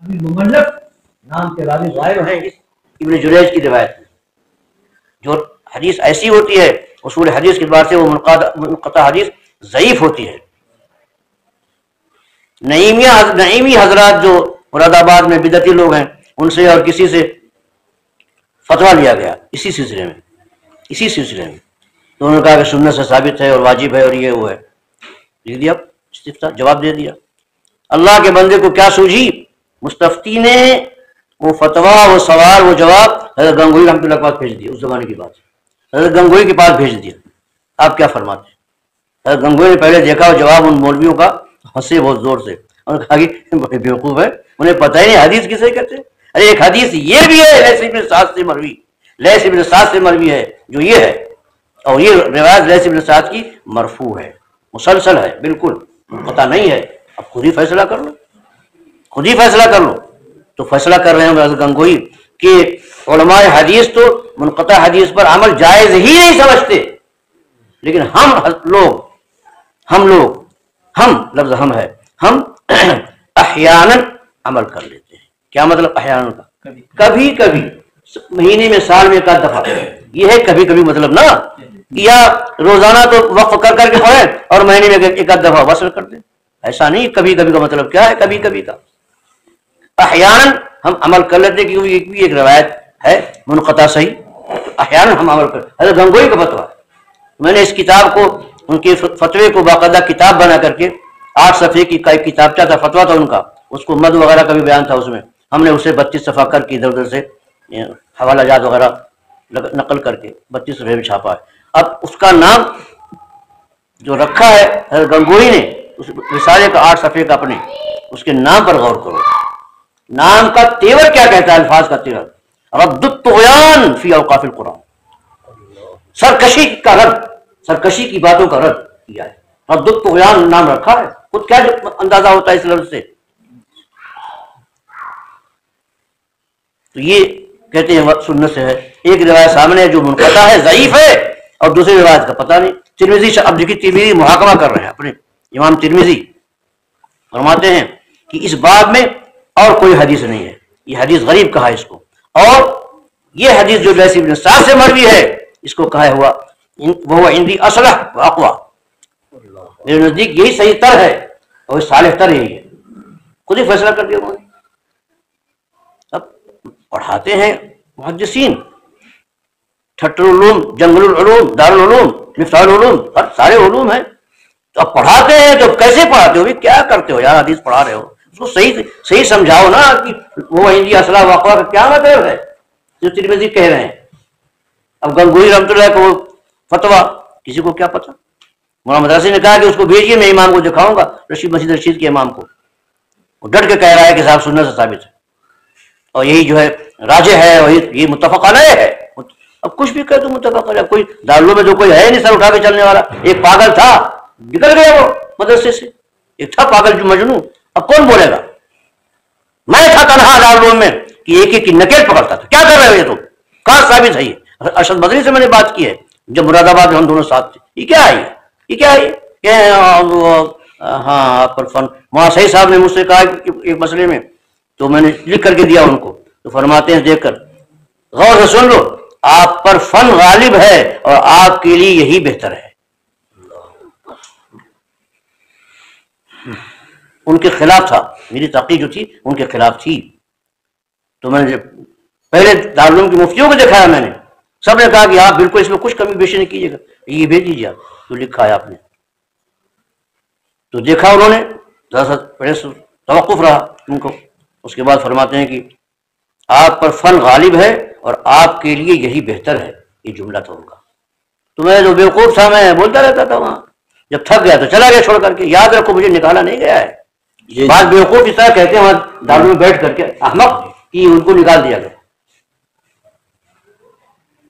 ابھی مملک نام کے راوی غائب ہیں اس ابن جریج کی روایت میں. جو حدیث ایسی ہوتی ہے اصول حدیث کے بعد سے وہ منقطع حدیث ضعیف ہوتی ہے. نعیمی حضرات جو مراد آباد میں بدعتی لوگ ہیں ان سے اور کسی سے فتویٰ لیا گیا اسی سلسلے میں تو انہوں نے کہا کہ سنت سے ثابت ہے اور واجب ہے اور یہ وہ ہے. لکھ دیا استفتاء، جواب دے دیا. اللہ کے بندے کو کیا سوجھی، مستفتی نے وہ فتویٰ وہ سوال وہ جواب حضرت گنگوئی رحمۃ اللہ کے پاس بھیج دیا. اس زمانے کی بات حضرت گنگوئی کے پاس بھیج دیا. آپ کیا فرماتے ہیں؟ حضرت گنگوئی نے پہلے دیکھا وہ جواب ان مولویوں کا، ہنسے بہت زور سے اور کہا کہ بڑے بیوقوف ہے، انہیں پتہ ہی نہیں حدیث کسے کہتے ہیں. ارے ایک حدیث یہ بھی ہے لیث بن سعد سے مروی ہے جو یہ ہے، اور یہ روایت لیث بن سعد کی مرفوع ہے، مسلسل ہے، بالکل پتہ نہیں ہے. اب خود ہی فیصلہ کر لو. تو فیصلہ کر رہے ہیں حضرت گنگوئی کہ علماء حدیث تو منقطع حدیث پر عمل جائز ہی نہیں سمجھتے، لیکن ہم لفظ ہم ہے، ہم احیانا عمل کر لیتے ہیں. کیا مطلب احیانا کا؟ کبھی کبھی، مہینے میں سال میں ایک آدھ دفعہ. یہ ہے کبھی کبھی مطلب نا، یا روزانہ تو وقف کر کے پڑھیں اور مہینے میں ایک آدھ دفعہ وصل کر دیں. ایسا نہیں. کبھی کبھی کا مطلب کیا ہے؟ کبھی کبھی کا احیانا ہم عمل کر لیتے، کیونکہ یہ بھی ایک روایت ہے منقطع صحیح. احیانا ہم عمل کر. حضرت گنگوئی کا فتویٰ، میں نے اس کتاب کو، ان کے فتوے کو باقاعدہ کتاب بنا کر کے 8 صفحے کی ایک کتابچہ تھا، فتویٰ تھا ان کا، اس کو مد وغیرہ کا بھی بیان تھا اس میں. ہم نے اسے 32 صفحہ کر کے ادھر ادھر سے حوالہ جات وغیرہ نقل کر کے 32 صفحے میں چھاپا ہے. اب اس کا نام جو رکھا ہے حضرت گنگوئی نے اس رسالے کا 8 صفحے کا، اپنے اس کے نام پر غور کرو. نام کا تیور کیا کہتا ہے؟ الفاظ کا تیور، رد الطغیان فی اوقاف القرآن، سرکشی کا رد، سرکشی کی باتوں کا رد کیا ہے. رد الطغیان نام رکھا ہے. خود کیا اندازہ ہوتا ہے اس لفظ سے؟ تو یہ کہتے ہیں سنت سے ہے. ایک روایت سامنے ہے جو منقطع ہے، ضعیف ہے، اور دوسری روایت کا پتہ نہیں. ترمذی، اب دیکھیے ترمذی محاکمہ کر رہے ہیں اپنے امام ترمذی، فرماتے ہیں کہ اس باب میں اور کوئی حدیث نہیں ہے، یہ حدیث غریب کہا ہے اس کو، اور یہ حدیث جو لیث بن سعد سے مروی ہے اس کو کہا ہوا وہ عندی اصلح و اقوا، میرے نزدیک یہی صحیح تر ہے اور صالح تر یہی ہے. خود ہی فیصلہ کر دیا انہوں نے. اب پڑھاتے ہیں محدثین، ٹھٹر العلوم، جنگل العلوم، دارالعلوم، مفتاح العلوم، ہر سارے علوم ہیں. تو اب پڑھاتے ہیں تو کیسے پڑھاتے ہو؟ کیا کرتے ہو یار؟ حدیث پڑھا رہے ہو اس کو صحیح سمجھاؤ نا کہ وہ عندی اصلح و اقوا کا کیا مطلب ہے جو ترمذی کہہ رہے ہیں. اب گنگوئی رحمۃ اللہ کو فتویٰ کسی کو کیا پتہ. مولانا مدرسی نے کہا کہ اس کو بھیجیے، میں امام کو دکھاؤں گا، مسجد رشید کے امام کو. وہ ڈٹ کے کہہ رہا ہے کہ صاحب سنت سے ثابت ہے اور یہی جو ہے راجح ہے اور یہ متفق علیہ ہے. اب کچھ بھی کہہ تو متفق علیہ. کوئی دارالعلوم میں جو کوئی ہے نہیں سر اٹھا کے چلنے والا. ایک پاگل تھا نکل گیا وہ مدرسے سے، ایک تھا پاگل جو مجنون. اب کون بولے گا؟ میں تھا تنہا دارالعلوم میں کہ ایک ایک کی نکیل پکڑتا تھا. کیا کر رہے ہو یہ؟ تو کہاں ثابت ہے؟ یہ ارشد مدنی سے میں نے بات کی ہے جب مراد آباد میں ہم دونوں ساتھ تھے. یہ کیا ہے؟ یہ کیا ہے؟ ہاں پر فن. وہاں صحیح صاحب نے مجھ سے کہا ایک مسئلے میں، تو میں نے لکھ کر کے دیا ان کو. تو فرماتے ہیں دیکھ کر غور سے سن لو، آپ پر فن غالب ہے اور آپ کے لیے یہی بہتر ہے. ان کے خلاف تھا، میری تحقیق جو تھی ان کے خلاف تھی. تو میں نے پہلے دارالعلوم کے مفتیوں کو دکھایا، میں نے سب نے کہا کہ آپ بالکل اس میں کچھ کمی بیشی نہیں کیجیے گا، یہ بھیج دیجیے آپ. تو لکھا ہے آپ نے، تو دیکھا انہوں نے، پہلے توقف رہا ان کو. اس کے بعد فرماتے ہیں کہ آپ پر فن غالب ہے اور آپ کے لیے یہی بہتر ہے. یہ جملہ تھا ان کا. تو میں جو بیوقوف تھا میں بولتا رہتا تھا وہاں، جب تھک گیا تو چلا گیا چھوڑ کر کے. یاد رکھو مجھے نکالا نہیں گیا ہے. بعض بیوقوف اس طرح کہتے ہیں وہاں دارالعلوم میں بیٹھ کر کے احمق کہ ان کو نکال دیا گیا.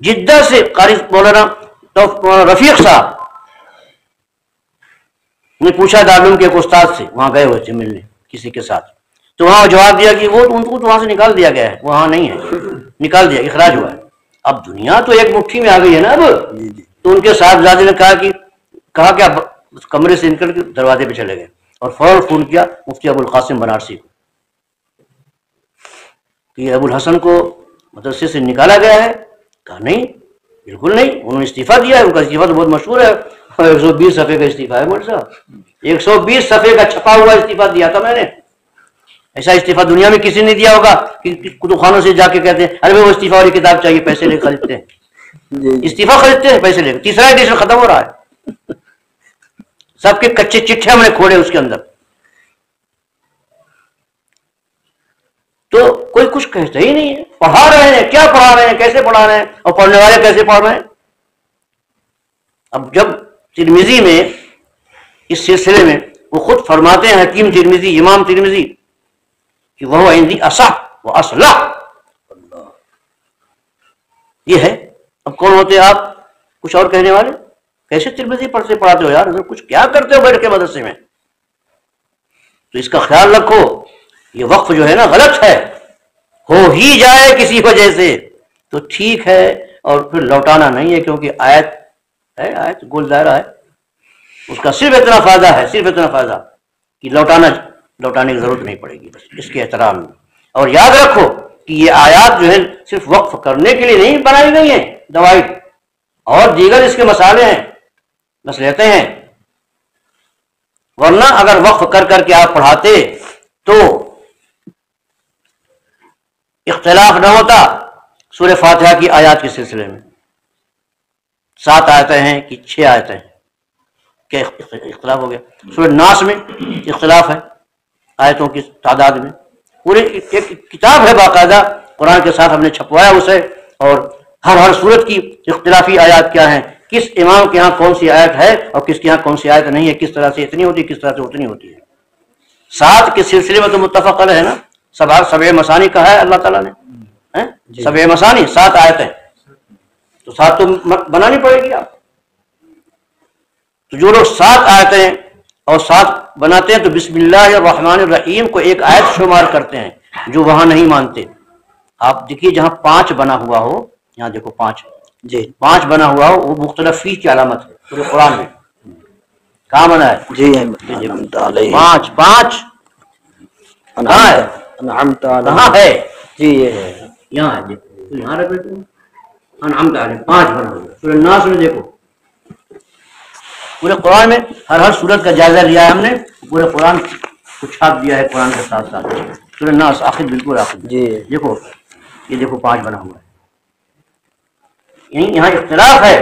جدہ سے قاری مولانا رفیق صاحب نے پوچھا دارالعلوم کے ایک استاد سے، وہاں گئے ہوئے تھے ملنے کسی کے ساتھ، تو وہاں جواب دیا کہ وہ ان کو تو وہاں سے نکال دیا گیا ہے، وہاں نہیں ہے، نکال دیا، اخراج ہوا ہے. اب دنیا تو ایک مٹھی میں آ گئی ہے نا اب. تو ان کے صاحبزادے نے کہا کہ اب کمرے سے نکل کے دروازے پہ چلے گئے اور فوراً فون کیا مفتی ابو القاسم بنارسی کو. کہ ابو الحسن کو مدرسے سے نکالا گیا ہے؟ کہا نہیں، بالکل نہیں، انہوں نے استعفیٰ دیا ہے، ان کا استعفیٰ تو بہت مشہور ہے، 120 صفحے کا استعفیٰ ہے مولوی صاحب، 120 صفحے کا چھپا ہوا استعفیٰ دیا تھا میں نے۔ ایسا استعفیٰ دنیا میں کسی نے دیا ہوگا کہ کتب خانوں سے جا کے کہتے ہیں ارے وہ استعفیٰ والی کتاب چاہیے، پیسے لے خریدتے ہیں، استعفیٰ خریدتے ہیں پیسے لے، تیسرا ایڈیشن ختم ہو رہا ہے، سب کے کچے چٹھے ہم نے کھولے اس کے اندر۔ تو کوئی کچھ کہتا ہی نہیں ہے، پڑھا رہے ہیں، کیا پڑھا رہے ہیں، کیسے پڑھا رہے ہیں، اور پڑھنے والے کیسے پڑھ رہے ہیں۔ اب جب ترمذی میں اس سلسلے میں وہ خود فرماتے ہیں حکیم ترمذی، امام ترمذی، کہ وہ عندی اصح و اصلح، یہ ہے۔ اب کون ہوتے آپ کچھ اور کہنے والے؟ کیسے ترمذی پڑھاتے ہو یار، کچھ کیا کرتے ہو بیٹھ کے مدرسے میں؟ تو اس کا خیال رکھو، یہ وقف جو ہے نا غلط ہے، ہو ہی جائے کسی وجہ سے تو ٹھیک ہے، اور پھر لوٹانا نہیں ہے، کیونکہ آیت ہے، آیت گول دائرہ ہے، اس کا صرف اتنا فائدہ ہے، صرف اتنا فائدہ کہ لوٹانے کی ضرورت نہیں پڑے گی، بس اس کے احترام میں۔ اور یاد رکھو کہ یہ آیات جو ہے صرف وقف کرنے کے لیے نہیں بنائی گئی ہیں، دوائی اور دیگر اس کے مسالے ہیں، مسئلے ہیں، ورنہ اگر وقف کر کے آپ پڑھاتے تو اختلاف نہ ہوتا سورہ فاتحہ کی آیات کے سلسلے میں۔ 7 آیتیں ہیں کہ 6 آیتیں ہیں، کیا اختلاف ہو گیا؟ سورہ ناس میں اختلاف ہے آیتوں کی تعداد میں، پورے ایک کتاب ہے باقاعدہ قرآن کے ساتھ ہم نے چھپوایا اسے، اور ہر صورت کی اختلافی آیات کیا ہیں، کس امام کے ہاں کون سی آیت ہے اور کس کے ہاں کون سی آیت نہیں ہے، کس طرح سے اتنی ہوتی ہے، کس طرح سے اتنی ہوتی ہے۔ 7 کے سلسلے میں تو متفق علیہ ہے نا، سبع مثانی کہا ہے اللہ تعالیٰ نے، سبع مثانی 7 آیتیں، تو 7 تو بنانی پڑے گی آپ۔ تو جو لوگ 7 آیتیں اور 7 بناتے ہیں تو بسم اللہ الرحمن الرحیم کو ایک آیت شمار کرتے ہیں، جو وہاں نہیں مانتے۔ آپ دیکھیے جہاں 5 بنا ہوا ہو، یہاں دیکھو 5 جی 5 بنا ہوا ہو، وہ مختلف فی کی علامت ہے پورے قرآن میں۔ کہاں بنا ہے جی 5 کہاں ہے؟ کہاں ہے جی؟ یہ ہے یہاں ہے، دیکھو یہاں رکھ دیتے ہیں انعمت علیہم، 5 بنا ہوا۔ سورہ الناس میں دیکھو، پورے قرآن میں ہر صورت کا جائزہ لیا ہے ہم نے، پورے قرآن کو چھاپ دیا ہے قرآن کے ساتھ ساتھ۔ سورہ الناس آخر بالکل آخر جی دیکھو، یہ دیکھو 5 بنا ہوا ہے۔ یہاں اختلاف ہے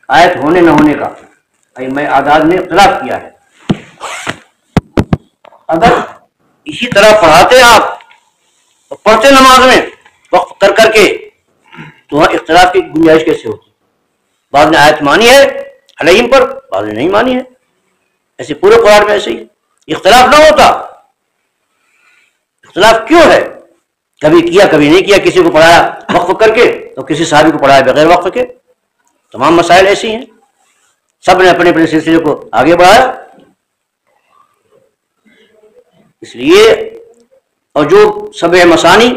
آیت ہونے نہ ہونے کا، میں اعداد نے اختلاف کیا ہے۔ اگر اسی طرح پڑھاتے آپ اور پڑھتے نماز میں وقف کر کے تو وہاں اختلاف کی گنجائش کیسے ہوتی؟ بعض نے آیت مانی ہے علیہم پر، بعض نے نہیں مانی ہے، ایسے پورے قرآن میں ایسے ہی اختلاف نہ ہوتا۔ اختلاف کیوں ہے؟ کبھی کیا کبھی نہیں کیا، کسی کو پڑھایا وقف کر کے تو کسی صحابی کو پڑھایا بغیر وقف کے، تمام مسائل ایسی ہیں، سب نے اپنے اپنے سلسلے کو آگے بڑھایا۔ اس لیے اور جو سبع مثانی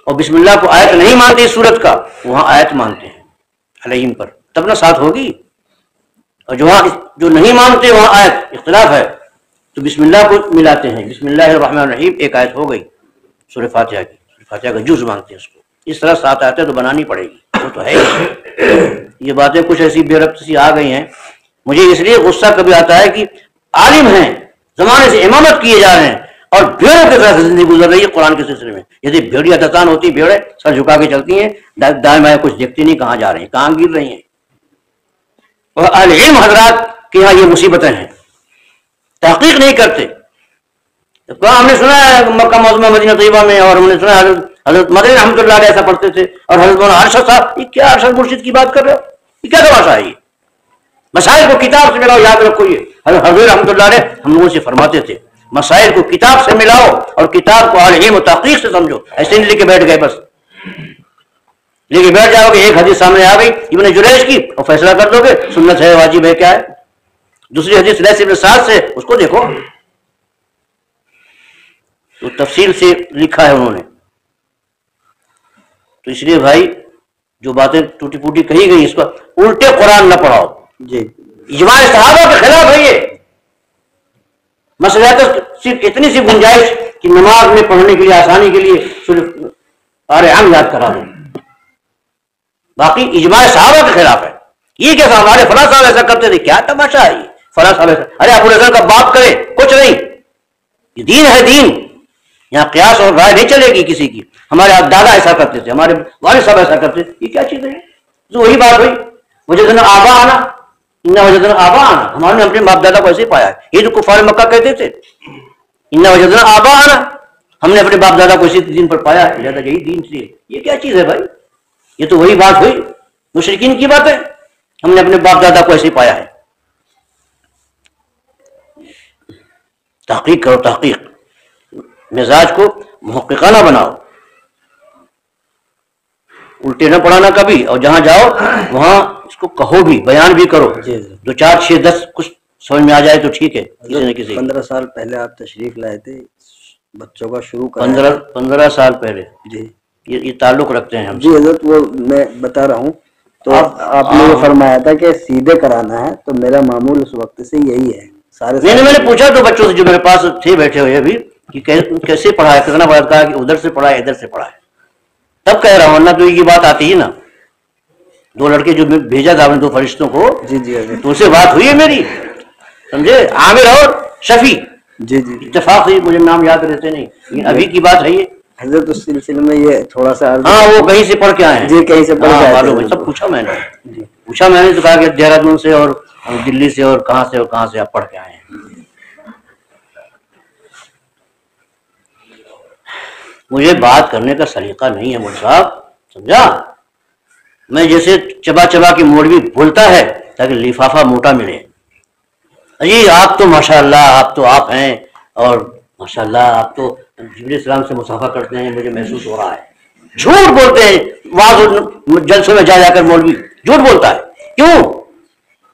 اور بسم اللہ کو آیت نہیں مانتے اس صورت کا، وہاں آیت مانتے ہیں علیہم پر، تب نہ 7 ہوگی۔ اور جو نہیں مانتے وہاں آیت اختلاف ہے تو بسم اللہ کو ملاتے ہیں، بسم اللہ الرحمن الرحیم ایک آیت ہو گئی سورہ فاتحہ کی، فاتحہ کا جز مانتے ہیں اس کو۔ اس طرح 7 آیتیں تو بنانی پڑے گی، وہ تو ہے ہی۔ یہ باتیں کچھ ایسی بے ربط سی آ گئی ہیں، مجھے اس لیے غصہ کبھی آتا ہے کہ عالم ہیں، زمانے سے امامت کیے جا رہے ہیں، اور بھیڑوں کی طرح سے زندگی گزر رہی ہے قرآن کے سلسلے میں۔ یدی بھیڑیا دتان ہوتی، بھیڑیں سر جھکا کے چلتی ہیں، دائیں بائیں کچھ دیکھتی نہیں، کہاں جا رہی ہیں، کہاں گر رہی ہیں۔ اور اہل علم حضرات کے یہاں یہ مصیبتیں ہیں، تحقیق نہیں کرتے۔ ہم نے سنا ہے مکہ معظمہ مدینہ طیبہ میں، اور ہم نے سنا حضرت مدنی رحمۃ اللہ علیہ ایسا پڑھتے تھے، اور حضرت مولانا ارشد صاحب، یہ کیا ارشد مرشد کی بات کر رہے ہو، یہ کیا تماشا ہے؟ یہ مسائل کو کتاب سے ملاؤ، یاد رکھو یہ حضرت رحمۃ اللہ علیہ ہم لوگوں سے فرماتے تھے، مسائل کو کتاب سے ملاؤ اور کتاب کو اہل علم و تحقیق سے سمجھو۔ ایسے نہیں لے کے بیٹھ گئے، بس لے کے بیٹھ جاؤ گے، ایک حدیث سامنے آ گئی ابن جریج کی اور فیصلہ کر دو گے سنت ہے واجب ہے کیا ہے، دوسری حدیث لیث ابن سعد سے، اس کو دیکھو تو تفصیل سے لکھا ہے انہوں نے۔ تو اس لیے بھائی جو باتیں ٹوٹی پوٹی کہی گئی اس کو الٹے قرآن نہ پڑھاؤ جی، اجماع صحابہ کے خلاف ہے یہ مسئلہ۔ تو صرف اتنی سی گنجائش کہ نماز میں پڑھنے کے لیے آسانی کے لیے صرف سارے عام یاد کرا دیں. باقی اجماع صحابہ کے خلاف ہے. یہ کیسا ہمارے فلاں صاحب ایسا کرتے تھے, کیا تماشا ہے یہ فلاں صاحب ایسا, ارے ابو الحسن کا باپ کرے کچھ نہیں, یہ دین ہے دین, یہاں قیاس اور رائے نہیں چلے گی کسی کی. ہمارے دادا ایسا کرتے تھے, ہمارے والد صاحب ایسا کرتے تھے, یہ کیا چیز ہے؟ تو وہی بات ہوئی, وجدنا آبا آنا, وجدنا آبا آنا, ہمارے نے اپنے باپ دادا کو ایسے پایا ہے. یہ تو کفار مکہ کہتے تھے, وجدنا آبا آنا, ہم نے اپنے باپ دادا کو اسی دین پر پایا ہے, لہذا یہی دین سے. یہ کیا چیز ہے بھائی؟ یہ تو وہی بات ہوئی مشرکین کی بات ہے, ہم نے اپنے باپ دادا کو ایسے پایا ہے. تحقیق کرو, تحقیق, مزاج کو محققانہ بناؤ, الٹے نہ پڑھانا کبھی, اور جہاں جاؤ وہاں اس کو کہو بھی, بیان بھی کرو. 2 4 6 10 کچھ سمجھ میں آ جائے تو ٹھیک ہے. کسی نہ کسی 15 سال پہلے آپ تشریف لائے تھے, بچوں کا شروع کر 15 سال پہلے. جی یہ تعلق رکھتے ہیں ہم. جی حضرت, وہ میں بتا رہا ہوں. تو آپ نے یہ فرمایا تھا کہ سیدھے کرانا ہے, تو میرا معمول اس وقت سے یہی ہے. سارے میں نے پوچھا تو بچوں سے جو میرے پاس تھے بیٹھے ہوئے ابھی, کہ کیسے پڑھا ہے, کتنا بڑا, کہا کہ ادھر سے پڑھا ہے ادھر سے پڑھا ہے. تب کہہ رہا ہوں, ورنہ تو یہ بات آتی ہی نا. 2 لڑکے جو بھیجا تھا 2 فرشتوں کو, جی جی حضرت, تو ان سے بات ہوئی ہے میری, سمجھے, عامر اور شفیع. جی جی اتفاق سے مجھے نام یاد رہتے نہیں, لیکن ابھی کی بات ہے یہ. حضرت اس سلسلے میں یہ تھوڑا سا ہاں, وہ کہیں سے پڑھ کے آئے ہیں. جی کہیں سے پڑھ کے آئے معلوم ہے, تھے. سب پوچھا میں نے, تو کہا کہ دہرادون سے اور دلی سے اور کہاں سے آپ پڑھ کے آئے ہیں. مجھے بات کرنے کا سلیقہ نہیں ہے مول صاحب, سمجھا. میں جیسے چبا چبا کے مولوی بولتا ہے تاکہ لفافہ موٹا ملے. جی آپ تو ماشاءاللہ, آپ ہیں, اور ماشاءاللہ آپ تو جبریل السلام سے مصافحہ کرتے ہیں, مجھے محسوس ہو رہا ہے. جھوٹ بولتے ہیں, واعظ جلسوں میں جا کر مولوی جھوٹ بولتا ہے. کیوں؟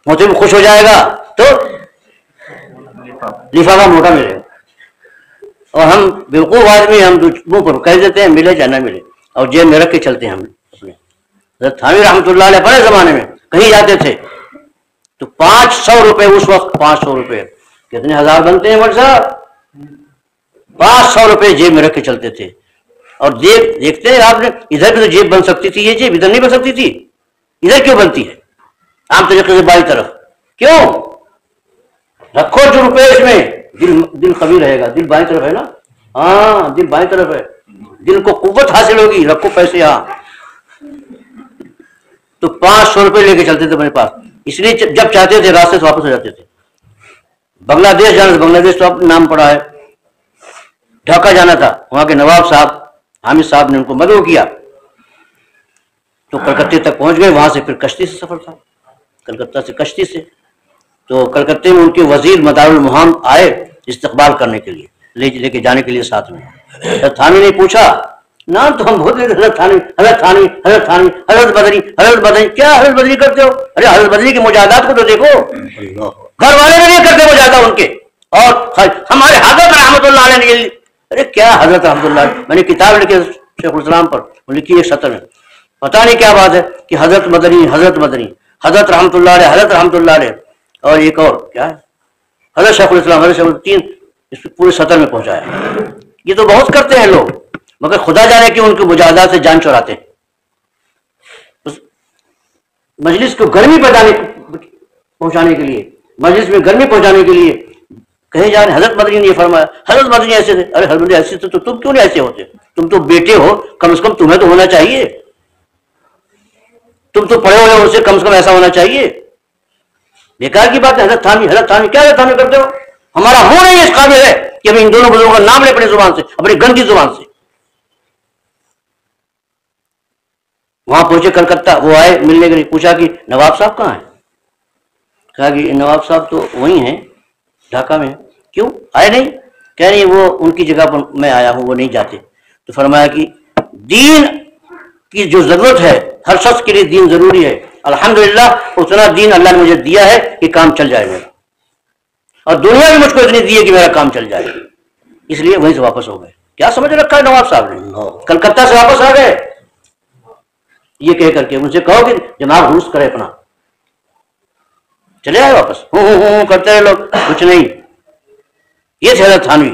محترم خوش ہو جائے گا تو لفافہ موٹا ملے گا. اور ہم بیوقوف آدمی, ہم منہ پر کہہ دیتے ہیں ملے یا نہ ملے, اور جیب میں رکھ کے چلتے ہیں. ہم اپنے حضرت تھانوی رحمۃ اللہ علیہ بڑے زمانے میں کہیں جاتے تھے تو 500 روپے, اس وقت 500 روپے کتنے ہزار بنتے ہیں مول صاحب, 500 روپے جیب میں رکھ کے چلتے تھے. اور دیکھتے ہیں آپ نے, ادھر بھی تو جیب بن سکتی تھی, یہ جیب ادھر نہیں بن سکتی تھی, ادھر کیوں بنتی ہے عام طریقے سے بائیں طرف؟ کیوں؟ رکھو جو روپے اس میں, دل قوی رہے گا. دل بائیں طرف ہے نا, ہاں دل بائیں طرف ہے, دل کو قوت حاصل ہوگی. رکھو پیسے یہاں. تو 500 روپے لے کے چلتے تھے میرے پاس, اس لیے جب چاہتے تھے راستے سے واپس ہو جاتے تھے. بنگلہ دیش جانا تھا, بنگلہ دیش تو آپ نام پڑا ہے. ڈھاکہ جانا تھا, وہاں کے نواب صاحب حامد صاحب نے ان کو مدعو کیا, تو کلکتے تک پہنچ گئے. وہاں سے پھر کشتی سے سفر تھا, کلکتہ سے کشتی سے. تو کلکتے میں ان کے وزیر مدار المحام آئے استقبال کرنے کے لیے, لے کے جانے کے لیے ساتھ میں. حضرت تھانوی نے پوچھا, نام تو ہم بہت لیتے, حضرت تھانوی, حضرت تھانوی, حضرت تھانوی, حضرت بدری, حضرت بدری. کیا حضرت بدری کرتے ہو؟ ارے حضرت بدری کی مجاہدات کو تو دیکھو, گھر والے نے نہیں کرتے مجاہدہ ان کے, اور ہمارے حضرت رحمۃ اللہ علیہ نے. ارے کیا حضرت رحمۃ اللہ, میں نے کتاب لکھی شیخ الاسلام پر, لکھی ہے 7 میں, پتہ نہیں کیا بات ہے کہ حضرت مدنی, حضرت مدنی, حضرت رحمۃ اللہ علیہ, حضرت رحمۃ اللہ علیہ, اور ایک اور کیا ہے حضرت شیخ الاسلام, حضرت شیخ الاسلام, 3 اس پورے 7 میں پہنچایا. یہ تو بہت کرتے ہیں لوگ, مگر خدا جانے کہ ان کے مجاہدات سے جان چوراتے ہیں. مجلس کو گرمی پہنچانے کے لیے, مجلس میں گرمی پہنچانے کے لیے کہیں جا رہے, حضرت مدنی نے یہ فرمایا, حضرت مدنی ایسے تھے. ارے حضرت مدنی ایسے تھے تو تم کیوں نہیں ایسے ہوتے؟ تم تو بیٹے ہو, کم سے کم تمہیں تو ہونا چاہیے. تم تو پڑھے ہوئے ہو, ان سے کم ایسا ہونا چاہیے. بیکار کی بات ہے. حضرت تھانوی, حضرت تھانوی, کیا حضرت تھانوی کرتے ہو؟ ہمارا منہ نہیں اس قابل ہے کہ ہم ان دونوں بزرگوں کا نام لیں اپنی زبان سے, اپنی گندی زبان سے. وہاں پہنچے کلکتہ, وہ آئے ملنے کے لیے, پوچھا کہ نواب صاحب کہاں ہیں؟ کہا کہ نواب صاحب تو وہی ہیں, ڈھاکہ میں. کیوں آئے نہیں؟ کہہ رہی وہ ان کی جگہ پر میں آیا ہوں, وہ نہیں جاتے. تو فرمایا کہ دین کی جو ضرورت ہے, ہر شخص کے لیے دین ضروری ہے. الحمدللہ اتنا دین اللہ نے مجھے دیا ہے کہ کام چل جائے میرا, اور دنیا بھی مجھ کو اتنی دی ہے کہ میرا کام چل جائے. اس لیے وہیں سے واپس ہو گئے. کیا سمجھ رکھا ہے نواب صاحب نے؟ کلکتہ سے واپس آ گئے. یہ کہہ کر کے ان سے کہو کہ جناب روس کرے اپنا, چلے آئے واپس. ہوں کرتے رہے لوگ, کچھ نہیں. یہ تھے حضرت تھانوی.